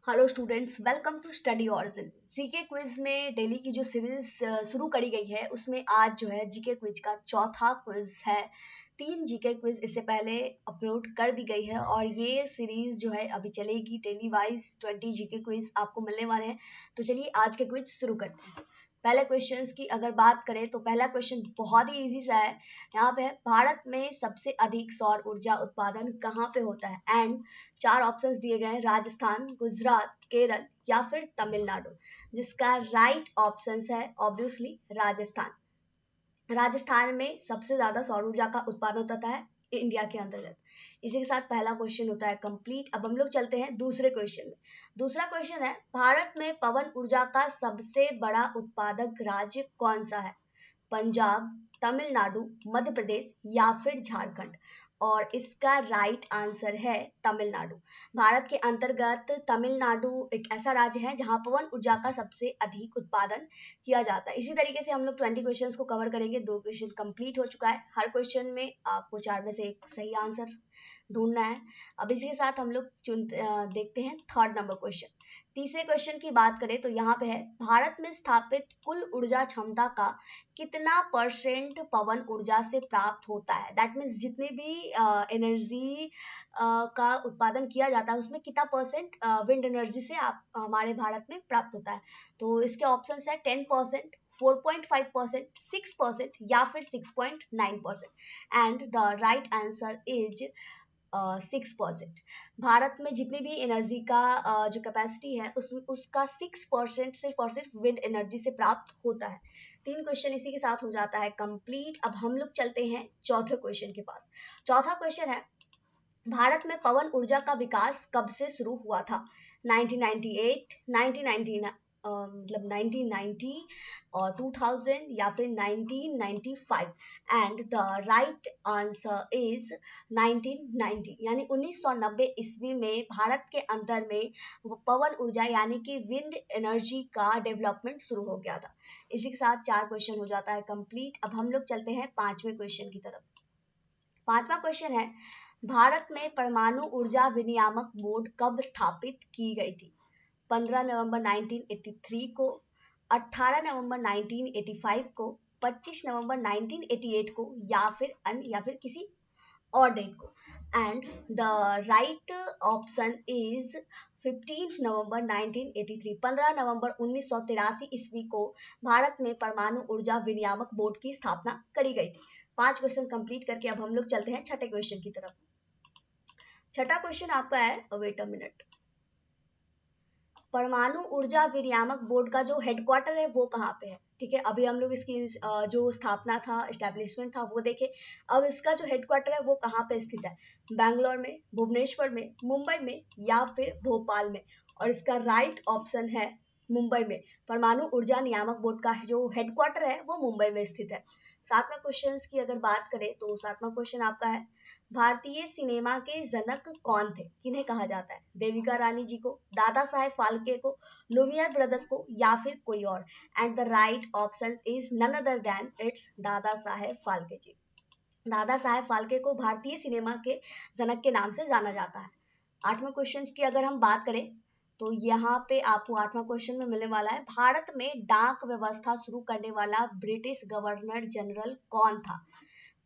Hello students, welcome to study origin. GK quiz में daily की जो सीरीज शुरू करी गई है उसमें आज जो है जीके क्विज का चौथा क्विज है। 3 जीके क्विज इससे पहले अपलोड कर दी गई है और ये सीरीज जो है अभी चलेगी। डेली वाइज 20 जीके क्विज आपको मिलने वाले हैं। तो चलिए आज के क्विज शुरू करते हैं। पहले क्वेश्चंस की अगर बात करें तो पहला क्वेश्चन बहुत ही इजी सा है। यहाँ पे है, भारत में सबसे अधिक सौर ऊर्जा उत्पादन कहाँ पे होता है? एंड 4 ऑप्शंस दिए गए हैं, राजस्थान, गुजरात, केरल या फिर तमिलनाडु। जिसका राइट ऑप्शंस है ऑब्वियसली राजस्थान। राजस्थान में सबसे ज्यादा सौर ऊर्जा का उत्पादन होता है इंडिया के अंतर्गत। इसी के साथ पहला क्वेश्चन होता है कंप्लीट। अब हम लोग चलते हैं दूसरे क्वेश्चन में। दूसरा क्वेश्चन है, भारत में पवन ऊर्जा का सबसे बड़ा उत्पादक राज्य कौन सा है? पंजाब, तमिलनाडु, मध्य प्रदेश या फिर झारखंड। और इसका राइट आंसर है तमिलनाडु। भारत के अंतर्गत तमिलनाडु एक ऐसा राज्य है जहां पवन ऊर्जा का सबसे अधिक उत्पादन किया जाता है। इसी तरीके से हम लोग 20 क्वेश्चंस को कवर करेंगे। 2 क्वेश्चन कंप्लीट हो चुका है। हर क्वेश्चन में आपको 4 में से एक सही आंसर ढूंढना है। अब इसी के साथ हम लोग देखते हैं थर्ड नंबर क्वेश्चन। तीसरे क्वेश्चन की बात करें तो यहाँ पे है, भारत में स्थापित कुल ऊर्जा क्षमता का कितना परसेंट पवन ऊर्जा से प्राप्त होता है? दैट मीन्स जितने भी एनर्जी का उत्पादन किया जाता है उसमें कितना परसेंट विंड एनर्जी से आप हमारे भारत में प्राप्त होता है? तो इसके ऑप्शंस है 10%, 4.5%, 6% या फिर 6.9%। And the right answer is 6%। Bharat में जितनी भी एनर्जी का जो कैपेसिटी है उसका 6% सिर्फ और सिर्फ विंड एनर्जी से प्राप्त होता है। 3 क्वेश्चन इसी के साथ हो जाता है कंप्लीट। अब हम लोग चलते हैं चौथे क्वेश्चन के पास। चौथा क्वेश्चन है, भारत में पवन ऊर्जा का विकास कब से शुरू हुआ था? 1998, 1999 मतलब 1990 और 2000 या फिर 1995। And the right answer is 1990, यानी 1990 ईस्वी में भारत के अंदर में पवन ऊर्जा यानी कि विंड एनर्जी का डेवलपमेंट शुरू हो गया था। इसी के साथ 4 क्वेश्चन हो जाता है कंप्लीट। अब हम लोग चलते हैं 5वें क्वेश्चन की तरफ। 5वां क्वेश्चन है, भारत में परमाणु ऊर्जा विनियामक बोर्ड कब स्थापित की गई थी? 15 नवंबर 1983 को, 18 नवंबर 1985 को, 25 नवंबर 1988 को या फिर किसी और डेट को। And the right option is 15 नवंबर 1983। 15 नवंबर 1983 ईस्वी को भारत में परमाणु ऊर्जा विनियामक बोर्ड की स्थापना करी गई थी। 5 क्वेश्चन कंप्लीट करके अब हम लोग चलते हैं छठे क्वेश्चन की तरफ। छठा क्वेश्चन आपका है, वेट अ मिनट, परमाणु ऊर्जा विनियामक बोर्ड का जो हेडक्वार्टर है वो कहाँ पे है? ठीक है, अभी हम लोग इसकी जो स्थापना था, एस्टेब्लिशमेंट था वो देखे। अब इसका जो हेडक्वार्टर है वो कहाँ पे स्थित है? बैंगलोर में, भुवनेश्वर में, मुंबई में या फिर भोपाल में। और इसका राइट ऑप्शन है मुंबई में। परमाणु ऊर्जा नियामक बोर्ड का जो हेडक्वार्टर है वो मुंबई में स्थित है। 7वें क्वेश्चन की अगर बात करें तो 7वां क्वेश्चन आपका है, भारतीय सिनेमा के जनक कौन थे? किन्हें कहा जाता है? देविका रानी जी को, दादा साहेब फाल्के को, लुमियर ब्रदर्स को या फिर कोई और। And the right option is none other than it's Dada Saheb Phalke जी। दादा साहेब फाल्के को भारतीय सिनेमा के जनक के नाम से जाना जाता है। 8वें क्वेश्चन की अगर हम बात करें तो यहाँ पे आपको 8वां क्वेश्चन में मिलने वाला है, भारत में डाक व्यवस्था शुरू करने वाला ब्रिटिश गवर्नर जनरल कौन था?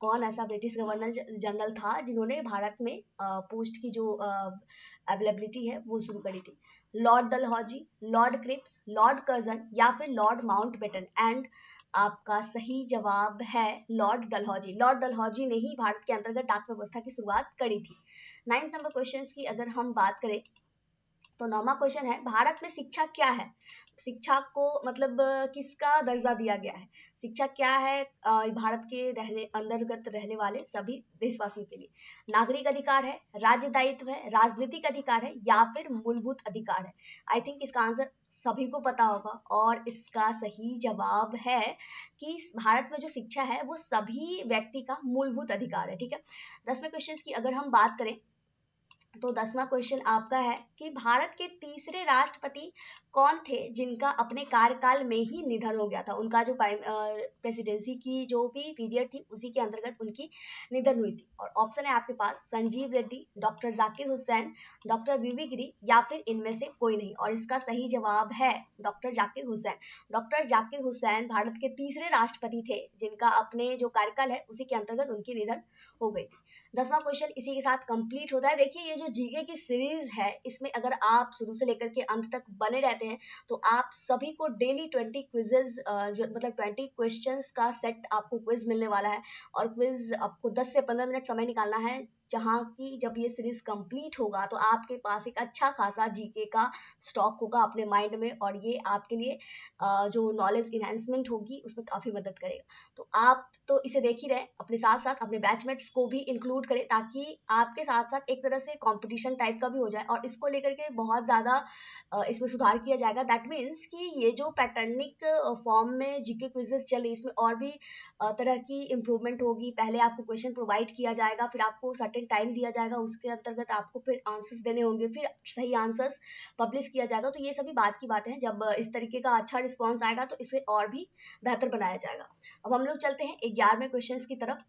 कौन ऐसा ब्रिटिश गवर्नर जनरल था जिन्होंने भारत में पोस्ट की जो अवेलेबिलिटी है वो शुरू करी थी? Lord Dalhousie, Lord Cripps, Lord Curzon या फिर लॉर्ड माउंटबेटन। एंड आपका सही जवाब है लॉर्ड डलहौजी। लॉर्ड डलहौजी ने ही भारत के अंतर्गत डाक व्यवस्था की शुरुआत करी थी। 9th नंबर क्वेश्चन की अगर हम बात करें तो 9वां क्वेश्चन है, भारत में शिक्षा क्या है? शिक्षा को मतलब किसका दर्जा दिया गया है? शिक्षा क्या है भारत के अंतर्गत रहने वाले सभी देशवासियों के लिए? नागरिक अधिकार है, राज्य दायित्व है, राजनीतिक अधिकार है या फिर मूलभूत अधिकार है? आई थिंक इसका आंसर सभी को पता होगा और इसका सही जवाब है कि भारत में जो शिक्षा है वो सभी व्यक्ति का मूलभूत अधिकार है। ठीक है, 10वें क्वेश्चन की अगर हम बात करें तो 10वां क्वेश्चन आपका है कि भारत के तीसरे राष्ट्रपति कौन थे जिनका अपने कार्यकाल में ही निधन हो गया था। उनका जो प्रेसिडेंसी की जो भी पीरियड थी उसी के अंतर्गत उनकी निधन हुई थी। और ऑप्शन है आपके पास संजीव रेड्डी, डॉक्टर जाकिर हुसैन, डॉक्टर वीवी गिरी या फिर इनमें से कोई नहीं। और इसका सही जवाब है डॉक्टर जाकिर हुसैन। डॉक्टर जाकिर हुसैन भारत के तीसरे राष्ट्रपति थे जिनका अपने जो कार्यकाल है उसी के अंतर्गत उनकी निधन हो गई थी। 10वां क्वेश्चन इसी के साथ कंप्लीट होता है। देखिए ये जो जीके की सीरीज है इसमें अगर आप शुरू से लेकर के अंत तक बने रहते हैं तो आप सभी को डेली 20 क्विजेज मतलब 20 क्वेश्चंस का सेट आपको क्विज मिलने वाला है। और क्विज आपको 10 से 15 मिनट समय निकालना है, जहाँ की जब ये सीरीज कंप्लीट होगा तो आपके पास एक अच्छा खासा जीके का स्टॉक होगा अपने माइंड में, और ये आपके लिए जो नॉलेज इनहेंसमेंट होगी उसमें काफी मदद करेगा। तो आप तो इसे देख ही रहे, अपने साथ साथ अपने बैचमेट्स को भी इंक्लूड करें ताकि आपके साथ साथ एक तरह से कंपटीशन टाइप का भी हो जाए और इसको लेकर के बहुत ज़्यादा इसमें सुधार किया जाएगा। दैट मीन्स कि ये जो पैटर्निक फॉर्म में जीके क्विजेस चल रही इसमें और भी तरह की इम्प्रूवमेंट होगी। पहले आपको क्वेश्चन प्रोवाइड किया जाएगा, फिर आपको सर्टेन टाइम दिया जाएगा, उसके अंतर्गत आपको फिर आंसर्स देने होंगे, फिर सही आंसर्स पब्लिश किया जाएगा। तो ये सभी बात की बातें हैं, जब इस तरीके का अच्छा रिस्पॉन्स आएगा तो इसे और भी बेहतर बनाया जाएगा। अब हम लोग चलते हैं 11वें क्वेश्चन की तरफ।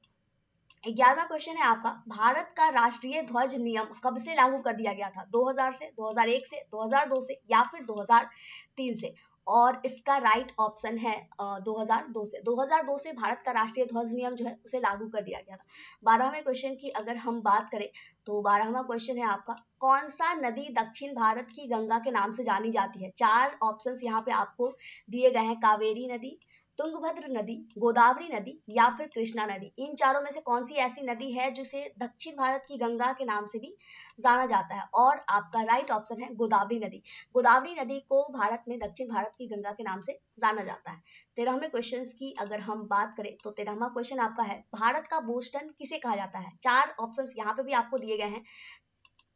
11वां क्वेश्चन है आपका, भारत का राष्ट्रीय ध्वज नियम कब से लागू कर दिया गया था? 2000 से, 2001 से, 2002 से या फिर 2003 से? और इसका राइट ऑप्शन है 2002 से। 2002 से भारत का राष्ट्रीय ध्वज नियम जो है उसे लागू कर दिया गया था। 12वें क्वेश्चन की अगर हम बात करें तो 12वां क्वेश्चन है आपका, कौन सा नदी दक्षिण भारत की गंगा के नाम से जानी जाती है? 4 ऑप्शंस यहाँ पे आपको दिए गए हैं, कावेरी नदी, तुंगभद्र नदी, गोदावरी नदी या फिर कृष्णा नदी। इन चारों में से कौन सी ऐसी नदी है जिसे दक्षिण भारत की गंगा के नाम से भी जाना जाता है? और आपका राइट ऑप्शन है गोदावरी नदी। गोदावरी नदी को भारत में दक्षिण भारत की गंगा के नाम से जाना जाता है। 13वें क्वेश्चन की अगर हम बात करें तो 13वां क्वेश्चन आपका है, भारत का बोस्टन किसे कहा जाता है? 4 ऑप्शंस यहाँ पे भी आपको दिए गए हैं।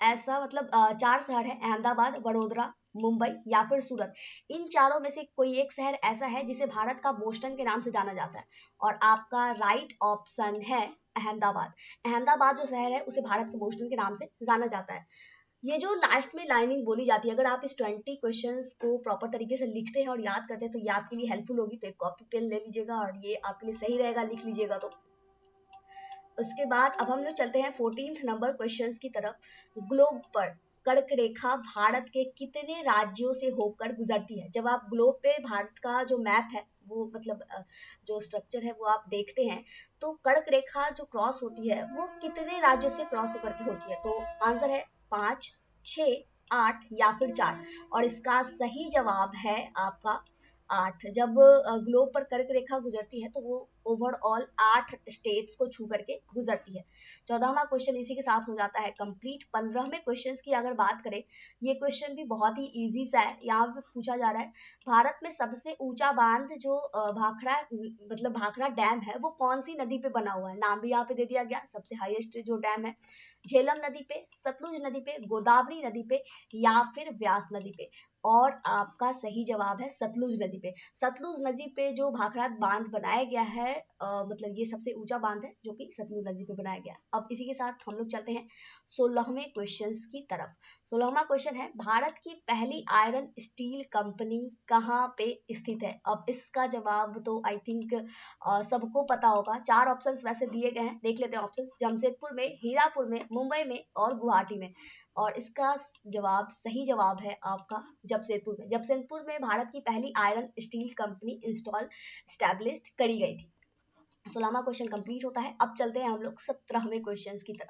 ऐसा मतलब 4 शहर है, अहमदाबाद, वडोदरा, मुंबई या फिर सूरत। इन चारों में से कोई एक शहर ऐसा है जिसे भारत का बोस्टन के नाम से जाना जाता है। और आपका राइट ऑप्शन है अहमदाबाद। अहमदाबाद जो शहर है उसे भारत के बोस्टन के नाम से जाना जाता है। ये जो लास्ट में लाइनिंग बोली जाती है, अगर आप इस 20 क्वेश्चंस को प्रॉपर तरीके से लिखते हैं और याद करते हैं तो ये आपके लिए हेल्पफुल होगी। तो एक कॉपी पेन ले लीजिएगा और ये आपके लिए सही रहेगा, लिख लीजिएगा। तो उसके बाद अब हम लोग चलते हैं 14th नंबर क्वेश्चंस की तरफ। ग्लोब पर कर्क रेखा भारत के कितने राज्यों से होकर गुजरती है? जब आप ग्लोब पे भारत का जो मैप है वो मतलब जो स्ट्रक्चर है वो आप देखते हैं तो कर्क रेखा जो क्रॉस होती है वो कितने राज्यों से क्रॉस होकर के होती है? तो आंसर है 5, 6, 8 या फिर 4। और इसका सही जवाब है आपका 8। जब ग्लोब पर कर्क रेखा गुजरती है तो वो ओवरऑल 8 स्टेट्स को छू करके गुजरती है। 14वां क्वेश्चन इसी के साथ हो जाता है कंप्लीट। 15वें क्वेश्चन की अगर बात करें, ये क्वेश्चन भी बहुत ही इजी सा है। यहाँ पे पूछा जा रहा है, भारत में सबसे ऊंचा बांध जो भाखड़ा मतलब भाखड़ा डैम है वो कौन सी नदी पे बना हुआ है? नाम भी यहाँ पे दे दिया गया, सबसे हाईएस्ट जो डैम है, झेलम नदी पे, सतलुज नदी पे, गोदावरी नदी पे या फिर व्यास नदी पे। और आपका सही जवाब है सतलुज नदी पे। सतलुज नदी पे जो भाखड़ा बांध बनाया गया है मतलब ये सबसे ऊंचा बांध है जो कि सतलुज नदी पे बनाया गया है। अब इसी के साथ हम लोग चलते हैं 16वें क्वेश्चन की तरफ। 16वां क्वेश्चन है, भारत की पहली आयरन स्टील कंपनी कहाँ पे स्थित है? अब इसका जवाब तो आई थिंक सबको पता होगा। 4 ऑप्शंस वैसे दिए गए हैं, देख लेते हैं ऑप्शंस। जमशेदपुर में, हीरापुर में, मुंबई में और गुवाहाटी में। और इसका जवाब सही जवाब है आपका जमशेदपुर में। जमशेदपुर में भारत की पहली iron steel company install established करी गई थी। 16वां क्वेश्चन कंप्लीट होता है। अब चलते हैं हम लोग 17वें क्वेश्चन की तरफ।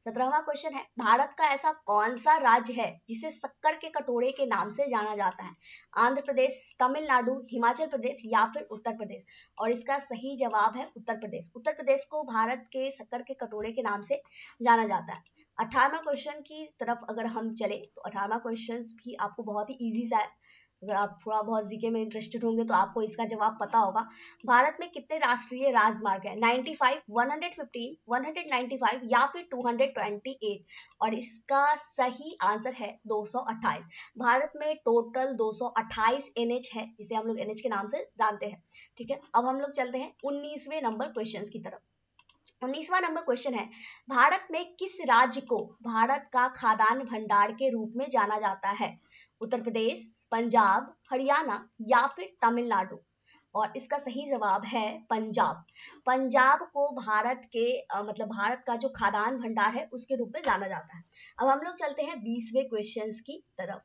17वां क्वेश्चन है, भारत का ऐसा कौन सा राज्य है जिसे शक्कर के कटोरे के नाम से जाना जाता है? आंध्र प्रदेश, तमिलनाडु, हिमाचल प्रदेश या फिर उत्तर प्रदेश? और इसका सही जवाब है उत्तर प्रदेश। उत्तर प्रदेश को भारत के शक्कर के कटोरे के नाम से जाना जाता है। 18वां क्वेश्चन की तरफ अगर हम चले तो 18वां क्वेश्चन भी आपको बहुत ही इजी सा है। अगर आप थोड़ा बहुत जीके में इंटरेस्टेड होंगे तो आपको इसका जवाब पता होगा। भारत में कितने राष्ट्रीय राजमार्ग है? 95, 115, 195 या फिर 228? और इसका सही आंसर है 228। भारत में टोटल 228 एनएच है जिसे हम लोग एनएच के नाम से जानते हैं। ठीक है, अब हम लोग चलते हैं 19वें नंबर क्वेश्चन की तरफ। 19वां नंबर क्वेश्चन है, भारत में किस राज्य को भारत का खाद्यान्न भंडार के रूप में जाना जाता है? उत्तर प्रदेश, पंजाब, हरियाणा या फिर तमिलनाडु? और इसका सही जवाब है पंजाब। पंजाब को भारत के मतलब भारत का जो खाद्यान्न भंडार है उसके रूप में जाना जाता है। अब हम लोग चलते हैं 20वें क्वेश्चन की तरफ।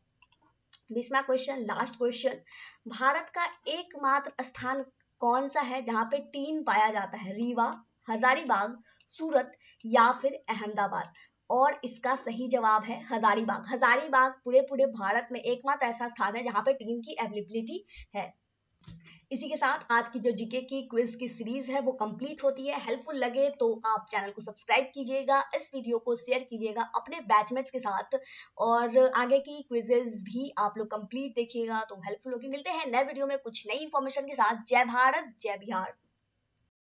20वां क्वेश्चन, लास्ट क्वेश्चन, भारत का एकमात्र स्थान कौन सा है जहां पे टीन पाया जाता है? रीवा, हजारीबाग, सूरत या फिर अहमदाबाद? और इसका सही जवाब है हजारीबाग। हजारीबाग पूरे पूरे भारत में एकमात्र ऐसा स्थान है जहां पे टीन की अवेलेबिलिटी है। इसी के साथ आज की जो जीके की क्विज की सीरीज है वो कंप्लीट होती है। हेल्पफुल लगे तो आप चैनल को सब्सक्राइब कीजिएगा, इस वीडियो को शेयर कीजिएगा अपने बैचमेट्स के साथ, और आगे की क्विजेज भी आप लोग कंप्लीट देखिएगा तो हेल्पफुल होगी। मिलते हैं नए वीडियो में कुछ नई इंफॉर्मेशन के साथ। जय भारत, जय बिहार।